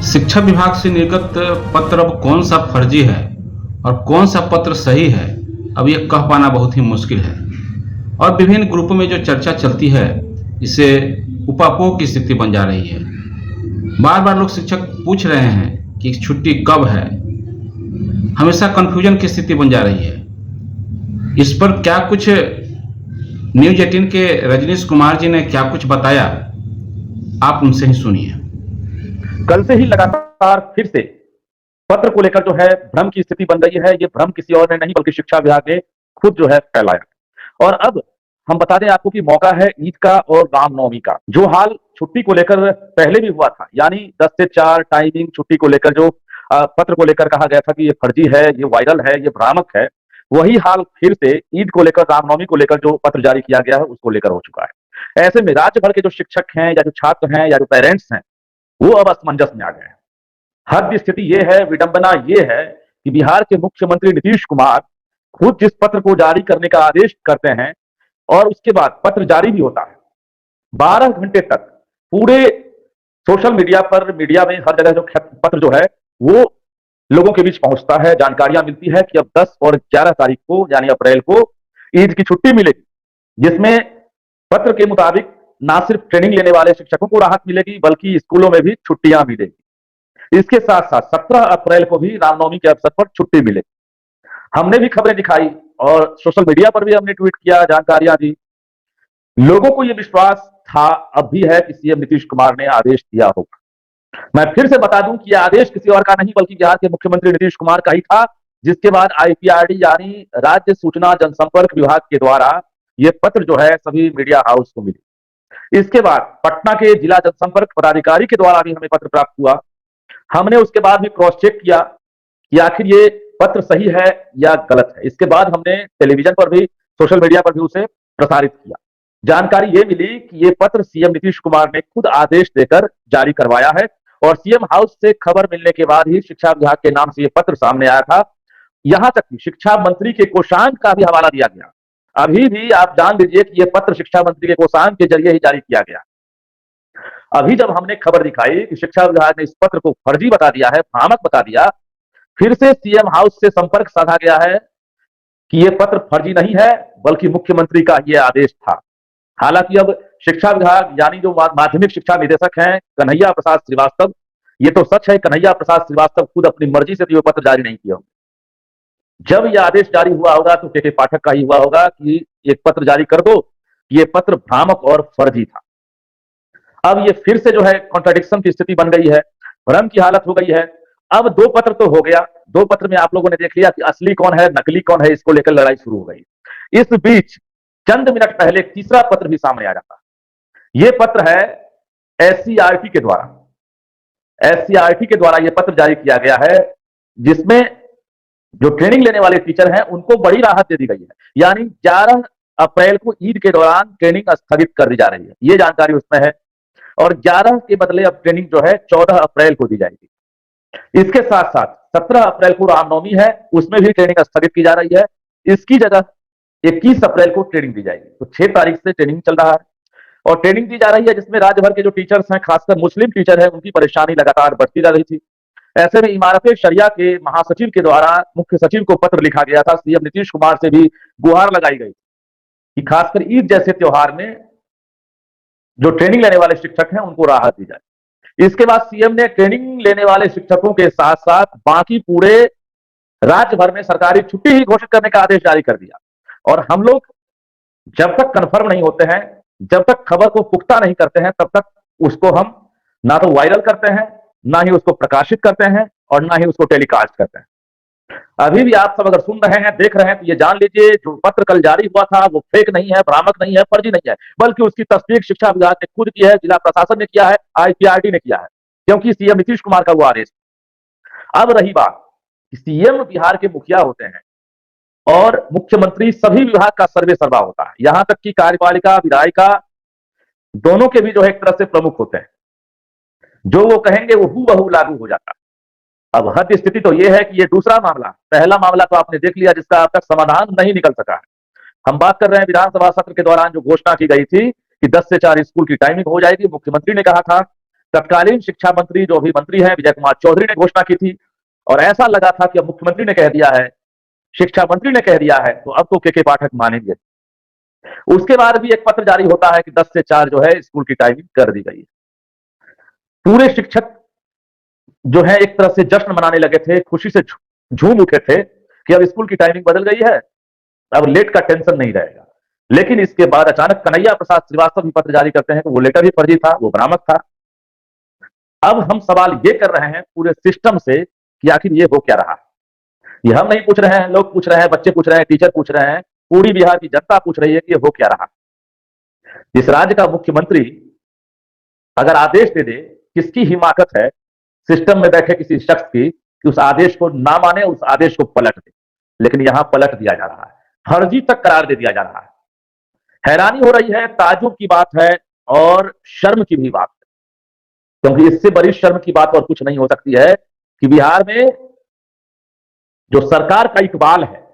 शिक्षा विभाग से निर्गत पत्र अब कौन सा फर्जी है और कौन सा पत्र सही है, अब ये कह पाना बहुत ही मुश्किल है। और विभिन्न ग्रुपों में जो चर्चा चलती है, इससे उपापोह की स्थिति बन जा रही है। बार बार लोग शिक्षक पूछ रहे हैं कि छुट्टी कब है। हमेशा कंफ्यूजन की स्थिति बन जा रही है। इस पर क्या कुछ न्यूज 18 के रजनीश कुमार जी ने क्या कुछ बताया, आप उनसे ही सुनिए। कल से ही लगातार फिर से पत्र को लेकर जो है भ्रम की स्थिति बन रही है। ये भ्रम किसी और ने नहीं बल्कि शिक्षा विभाग ने खुद जो है फैलाया। और अब हम बता दें आपको कि मौका है ईद का और रामनवमी का। जो हाल छुट्टी को लेकर पहले भी हुआ था, यानी 10 से 4 टाइमिंग छुट्टी को लेकर जो पत्र को लेकर कहा गया था कि ये फर्जी है, ये वायरल है, ये भ्रामक है, वही हाल फिर से ईद को लेकर, रामनवमी को लेकर जो पत्र जारी किया गया है उसको लेकर हो चुका है। ऐसे में राज्य भर के जो शिक्षक हैं या जो छात्र हैं या जो पेरेंट्स हैं, वो अब असमंजस में आ गए हैं। हद स्थिति ये है, विडंबना ये है कि बिहार के मुख्यमंत्री नीतीश कुमार खुद जिस पत्र को जारी करने का आदेश करते हैं और उसके बाद पत्र जारी भी होता है, 12 घंटे तक पूरे सोशल मीडिया पर, मीडिया में हर जगह जो पत्र जो है वो लोगों के बीच पहुंचता है। जानकारियां मिलती है कि अब 10 और 11 तारीख को यानी अप्रैल को ईद की छुट्टी मिलेगी, जिसमें पत्र के मुताबिक ना सिर्फ ट्रेनिंग लेने वाले शिक्षकों को राहत मिलेगी बल्कि स्कूलों में भी छुट्टियां मिलेगी। इसके साथ साथ 17 अप्रैल को भी रामनवमी के अवसर पर छुट्टी मिलेगी। हमने भी खबरें दिखाई और सोशल मीडिया पर भी हमने ट्वीट किया, जानकारियां दी। लोगों को यह विश्वास था, अब भी है कि सीएम नीतीश कुमार ने आदेश दिया होगा। मैं फिर से बता दूं कि यह आदेश किसी और का नहीं बल्कि बिहार के मुख्यमंत्री नीतीश कुमार का ही था, जिसके बाद आईपीआरडी यानी राज्य सूचना जनसंपर्क विभाग के द्वारा यह पत्र जो है सभी मीडिया हाउस को मिली। इसके बाद पटना के जिला जनसंपर्क पदाधिकारी के द्वारा भी हमें पत्र प्राप्त हुआ। हमने उसके बाद भी क्रॉस चेक किया कि आखिर ये पत्र सही है या गलत है। इसके बाद हमने टेलीविजन पर भी, सोशल मीडिया पर भी उसे प्रसारित किया। जानकारी ये मिली कि ये पत्र सीएम नीतीश कुमार ने खुद आदेश देकर जारी करवाया है और सीएम हाउस से खबर मिलने के बाद ही शिक्षा विभाग के नाम से ये पत्र सामने आया था। यहां तक कि शिक्षा मंत्री के कोषांग का भी हवाला दिया गया। अभी भी आप जान लीजिए कि यह पत्र शिक्षा मंत्री के कोषांग के जरिए ही जारी किया गया। अभी जब हमने खबर दिखाई कि शिक्षा विभाग ने इस पत्र को फर्जी बता दिया है, भ्रामक बता दिया, फिर से सीएम हाउस से संपर्क साधा गया है कि यह पत्र फर्जी नहीं है बल्कि मुख्यमंत्री का यह आदेश था। हालांकि अब शिक्षा विभाग यानी जो माध्यमिक शिक्षा निदेशक हैं कन्हैया प्रसाद श्रीवास्तव, ये तो सच है कन्हैया प्रसाद श्रीवास्तव खुद अपनी मर्जी से तो पत्र जारी नहीं किया होगा। जब यह आदेश जारी हुआ होगा तो के पाठक का ही हुआ होगा कि एक पत्र जारी कर दो, ये पत्र भ्रामक और फर्जी था। अब ये फिर से जो है कॉन्ट्राडिक्शन की स्थिति बन गई है, भ्रम की हालत हो गई है। अब 2 पत्र तो हो गया, 2 पत्र में आप लोगों ने देख लिया कि असली कौन है, नकली कौन है, इसको लेकर लड़ाई शुरू हो गई। इस बीच चंद मिनट पहले एक तीसरा पत्र भी सामने आ जाता। यह पत्र है एससीईआरटी के द्वारा। एससीईआरटी के द्वारा यह पत्र जारी किया गया है, जिसमें जो ट्रेनिंग लेने वाले टीचर हैं उनको बड़ी राहत दे दी गई है। यानी 11 अप्रैल को ईद के दौरान ट्रेनिंग स्थगित कर दी जा रही है, ये जानकारी उसमें है। और 11 के बदले अब ट्रेनिंग जो है 14 अप्रैल को दी जाएगी। इसके साथ साथ 17 अप्रैल को रामनवमी है, उसमें भी ट्रेनिंग स्थगित की जा रही है। इसकी जगह 21 अप्रैल को ट्रेनिंग दी जाएगी। तो 6 तारीख से ट्रेनिंग चल रहा है और ट्रेनिंग दी जा रही है, जिसमें राज्य भर के जो टीचर्स हैं, खासकर मुस्लिम टीचर हैं, उनकी परेशानी लगातार बढ़ती जा रही थी। ऐसे में इमारत शरिया के महासचिव के द्वारा मुख्य सचिव को पत्र लिखा गया था। सीएम नीतीश कुमार से भी गुहार लगाई गई कि खासकर ईद जैसे त्योहार में जो ट्रेनिंग लेने वाले शिक्षक हैं उनको राहत दी जाए। इसके बाद सीएम ने ट्रेनिंग लेने वाले शिक्षकों के साथ साथ बाकी पूरे राज्य भर में सरकारी छुट्टी ही घोषित करने का आदेश जारी कर दिया। और हम लोग जब तक कंफर्म नहीं होते हैं, जब तक खबर को पुख्ता नहीं करते हैं, तब तक उसको हम ना तो वायरल करते हैं, ना ही उसको प्रकाशित करते हैं और ना ही उसको टेलीकास्ट करते हैं। अभी भी आप सब अगर सुन रहे हैं, देख रहे हैं, तो ये जान लीजिए जो पत्र कल जारी हुआ था वो फेक नहीं है, भ्रामक नहीं है, फर्जी नहीं है, बल्कि उसकी तस्दीक शिक्षा विभाग ने खुद की है, जिला प्रशासन ने किया है, आईपीआरडी ने किया है, क्योंकि सीएम नीतीश कुमार का वो आदेश। अब रही बात कि सीएम बिहार के मुखिया होते हैं और मुख्यमंत्री सभी विभाग का सर्वे सर्वा होता है, यहां तक कि कार्यपालिका, विधायिका दोनों के भी जो है एक तरह से प्रमुख होते हैं। जो वो कहेंगे वो हूबहू लागू हो जाता है। अब हद स्थिति तो ये है कि ये दूसरा मामला, पहला मामला तो आपने देख लिया जिसका अब तक समाधान नहीं निकल सका है। हम बात कर रहे हैं विधानसभा सत्र के दौरान जो घोषणा की गई थी कि 10 से 4 स्कूल की टाइमिंग हो जाएगी। मुख्यमंत्री ने कहा था तत्कालीन शिक्षा मंत्री जो अभी मंत्री हैं विजय कुमार चौधरी ने घोषणा की थी, और ऐसा लगा था कि अब मुख्यमंत्री ने कह दिया है, शिक्षा मंत्री ने कह दिया है, तो अब तो के पाठक मानेंगे। उसके बाद भी एक पत्र जारी होता है कि 10 से 4 जो है स्कूल की टाइमिंग कर दी गई है। पूरे शिक्षक जो है एक तरह से जश्न मनाने लगे थे, खुशी से झूम उठे थे कि अब स्कूल की टाइमिंग बदल गई है, अब लेट का टेंशन नहीं रहेगा। लेकिन इसके बाद अचानक कन्हैया प्रसाद श्रीवास्तव भी पत्र जारी करते हैं कि वो लेटर भी फर्जी था, वो भ्रामक था। अब हम सवाल ये कर रहे हैं पूरे सिस्टम से कि आखिर ये हो क्या रहा है। ये हम नहीं पूछ रहे हैं, लोग पूछ रहे हैं, बच्चे पूछ रहे हैं, टीचर पूछ रहे हैं, पूरी बिहार की जनता पूछ रही है कि ये हो क्या रहा। इस राज्य का मुख्यमंत्री अगर आदेश दे दे, किसकी हिमाकत है सिस्टम में बैठे किसी शख्स की कि उस आदेश को ना माने, उस आदेश को पलट दे। लेकिन यहां पलट दिया जा रहा है, फर्जी तक करार दे दिया जा रहा है। हैरानी हो रही है, ताज्जुब की बात है और शर्म की भी बात है, क्योंकि इससे बड़ी शर्म की बात और कुछ नहीं हो सकती है कि बिहार में जो सरकार का इकबाल है,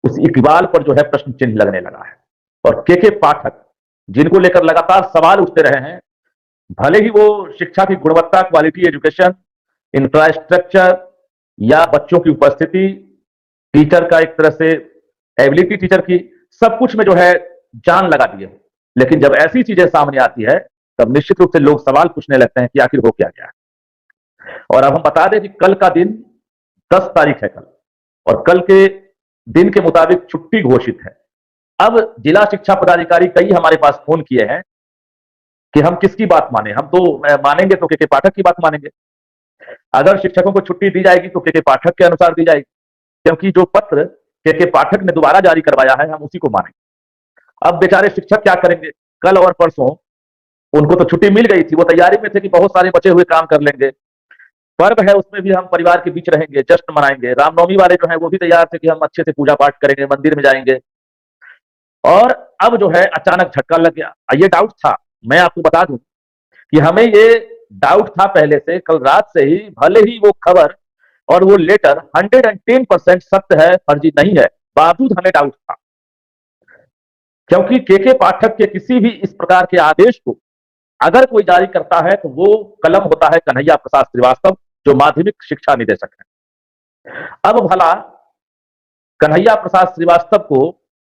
उस इकबाल पर जो है प्रश्न चिन्ह लगने लगा है। और के पाठक जिनको लेकर लगातार सवाल उठते रहे हैं, भले ही वो शिक्षा की गुणवत्ता, क्वालिटी एजुकेशन, इंफ्रास्ट्रक्चर या बच्चों की उपस्थिति, टीचर का एक तरह से एबिलिटी टीचर की, सब कुछ में जो है जान लगा दिए। लेकिन जब ऐसी चीजें सामने आती है तब निश्चित रूप से लोग सवाल पूछने लगते हैं कि आखिर हो क्या गया। और अब हम बता दें कि कल का दिन 10 तारीख है कल, और कल के दिन के मुताबिक छुट्टी घोषित है। अब जिला शिक्षा पदाधिकारी कई हमारे पास फोन किए हैं कि हम किसकी बात माने, हम तो मानेंगे तो के पाठक की बात मानेंगे। अगर शिक्षकों को छुट्टी दी जाएगी तो के पाठक के अनुसार दी जाएगी, क्योंकि जो पत्र के पाठक ने दोबारा जारी करवाया है हम उसी को मानेंगे। अब बेचारे शिक्षक क्या करेंगे, कल और परसों उनको तो छुट्टी मिल गई थी, वो तैयारी में थे कि बहुत सारे बचे हुए काम कर लेंगे, पर्व है उसमें भी हम परिवार के बीच रहेंगे, जश्न मनाएंगे। रामनवमी वाले जो है वो भी तैयार थे कि हम अच्छे से पूजा पाठ करेंगे, मंदिर में जाएंगे। और अब जो है अचानक झटका लग गया। ये डाउट था, मैं आपको बता दूं कि हमें ये डाउट था पहले से, कल रात से ही, भले ही वो खबर और वो लेटर 110% सत्य है, फर्जी नहीं है, बावजूद हमें डाउट था, क्योंकि के पाठक के किसी भी इस प्रकार के आदेश को अगर कोई जारी करता है तो वो कलम होता है कन्हैया प्रसाद श्रीवास्तव, जो माध्यमिक शिक्षा निदेशक है। अब भला कन्हैया प्रसाद श्रीवास्तव को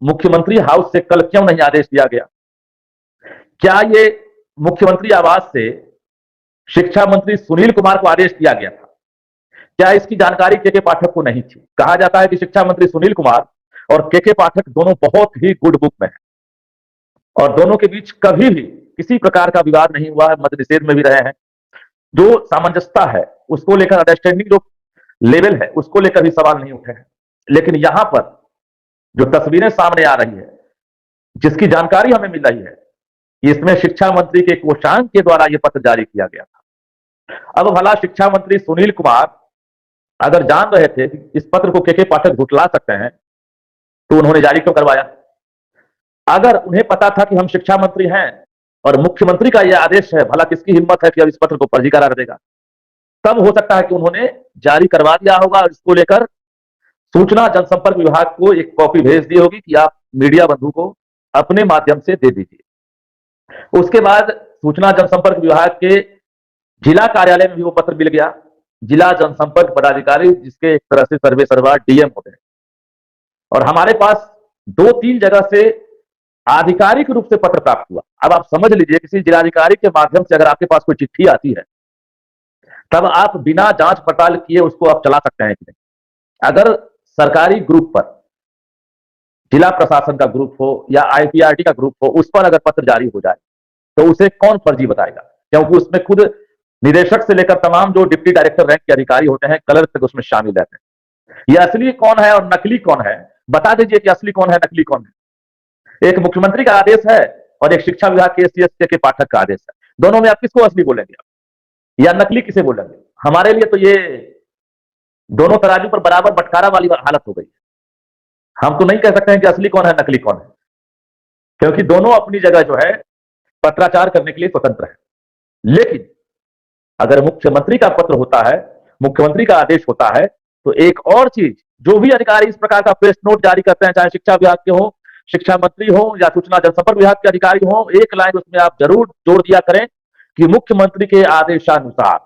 मुख्यमंत्री हाउस से कल क्यों नहीं आदेश दिया गया? क्या ये मुख्यमंत्री आवास से शिक्षा मंत्री सुनील कुमार को आदेश दिया गया था? क्या इसकी जानकारी के पाठक को नहीं थी? कहा जाता है कि शिक्षा मंत्री सुनील कुमार और के पाठक दोनों बहुत ही गुड बुक में हैं, और दोनों के बीच कभी भी किसी प्रकार का विवाद नहीं हुआ है, मत निषेध में भी रहे हैं। जो सामंजस्यता है उसको लेकर, अंडरस्टैंडिंग जो लेवल है उसको लेकर भी सवाल नहीं उठे हैं। लेकिन यहां पर जो तस्वीरें सामने आ रही है, जिसकी जानकारी हमें मिल रही है, इसमें शिक्षा मंत्री के कोषांग के द्वारा यह पत्र जारी किया गया था। अब भला शिक्षा मंत्री सुनील कुमार अगर जान रहे थे कि इस पत्र को के पाठक झुठला सकते हैं तो उन्होंने जारी क्यों करवाया? अगर उन्हें पता था कि हम शिक्षा मंत्री हैं और मुख्यमंत्री का यह आदेश है, भला किसकी हिम्मत है कि अब इस पत्र को फर्जी करार देगा? तब हो सकता है कि उन्होंने जारी करवा दिया होगा और इसको लेकर सूचना जनसंपर्क विभाग को एक कॉपी भेज दी होगी कि आप मीडिया बंधु को अपने माध्यम से दे दीजिए। उसके बाद सूचना जनसंपर्क विभाग के जिला कार्यालय में भी वो पत्र मिल गया। जिला जनसंपर्क पदाधिकारी, जिसके एक तरह से सर्वे सर्वा डीएम होते हैं, और हमारे पास 2-3 जगह से आधिकारिक रूप से पत्र प्राप्त हुआ। अब आप समझ लीजिए, किसी जिलाधिकारी के माध्यम से अगर आपके पास कोई चिट्ठी आती है तब आप बिना जांच पड़ताल किए उसको आप चला सकते हैं कि नहीं? अगर सरकारी ग्रुप पर, जिला प्रशासन का ग्रुप हो या आईपीआरटी का ग्रुप हो, उस पर अगर पत्र जारी हो जाए तो उसे कौन फर्जी बताएगा? क्योंकि उसमें खुद निदेशक से लेकर तमाम जो डिप्टी डायरेक्टर रैंक के अधिकारी होते हैं, कलर तक उसमें शामिल रहते हैं। ये असली कौन है और नकली कौन है? बता दीजिए कि असली कौन है, नकली कौन है। एक मुख्यमंत्री का आदेश है और एक शिक्षा विभाग के एससीएस के पाठक का आदेश है। दोनों में आप किसको असली बोलेंगे या नकली किसे बोलेंगे? हमारे लिए तो ये दोनों तराजू पर बराबर बटकारा वाली हालत हो गई है। हम तो नहीं कह सकते हैं कि असली कौन है नकली कौन है, क्योंकि दोनों अपनी जगह जो है पत्राचार करने के लिए स्वतंत्र है। लेकिन अगर मुख्यमंत्री का पत्र होता है, मुख्यमंत्री का आदेश होता है, तो एक और चीज, जो भी अधिकारी इस प्रकार का प्रेस नोट जारी करते हैं, चाहे शिक्षा विभाग के हो, शिक्षा मंत्री हो या सूचना जनसंपर्क विभाग के अधिकारी हो, एक लाइन उसमें आप जरूर जोड़ दिया करें कि मुख्यमंत्री के आदेशानुसार